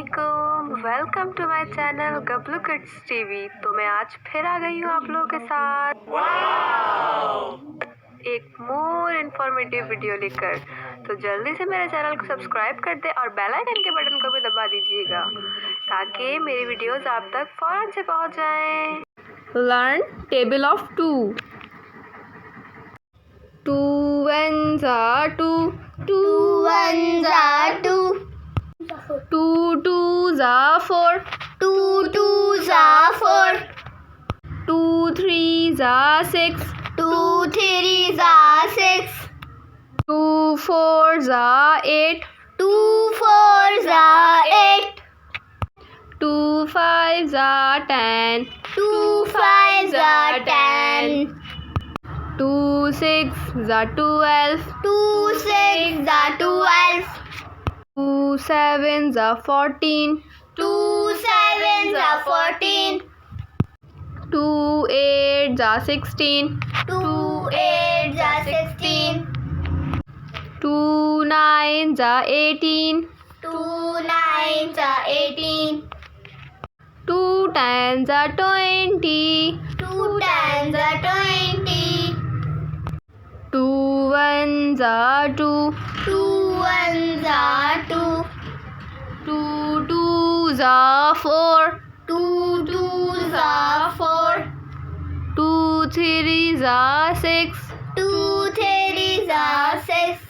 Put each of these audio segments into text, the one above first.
अस्सलामुअलैकुम, welcome to my channel Gablu kids TV. तो मैं आज फिर आ गई हूँ आप लोगों के साथ एक मोर इन्फॉर्मेटिव वीडियो लेकर। तो जल्दी से मेरे चैनल को सब्सक्राइब कर दे और बेल आइकन के बटन को भी दबा दीजिएगा ताकि मेरी वीडियोस आप तक फौरन से पहुँच जाएं। Learn table of 2। 2 ones are 2, 2 ones are 2, 2 twos are 4, 2 twos are 4, 2 threes are 6, 2 threes are 6, 2 fours are 8, 2 fours are 8, 2 fives are 10, 2 fives are 10, 2 sixes are 12, 2 sixes are 12, 2 sevens are 14, 2 sevens are 14, 2 eights are 16, 2 eights are 16, 2 nines are 18, 2 nines are 18, 2 tens are 20, 2 tens are 20, 2 ones are 2, 2 ones are 2, 2 twos are 4, 2 twos are 4, 2 threes are 6, 2 threes are 6,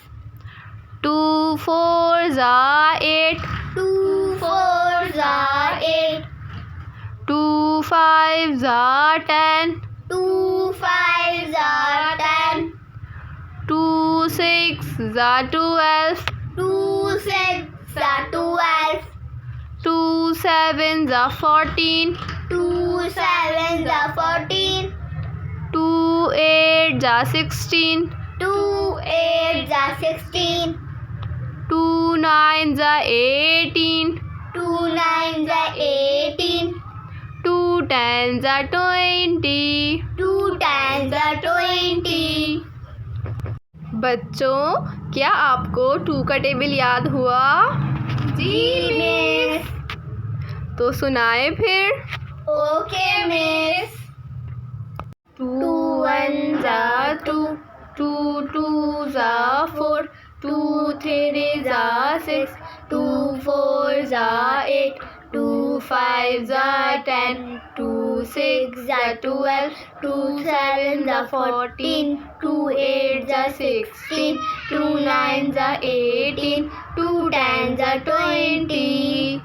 2 fours are 8, 2 fours are 8, 2 fives are 10, 2 fives are 10, 2 sixes are 12, 2 sixes are 12, 2 sevens are 14, 2 sevens are 14, 2 eights are 16, 2 eights are 16, 2 nines are 18, 2 nines are 18, 2 tens are 20. 2 tens are 20. बच्चों, क्या आपको 2 का table याद हुआ? जी miss. तो सुनाए फिर। Okay miss. 2 ones are 2, 2 twos are 4, 2 threes are 6, 2 fours are 8, 2 fives are 10, 2 sixes are 12, 2 sevens are 14, 2 eights are 16, 2 nines are 18, 2 tens are 20.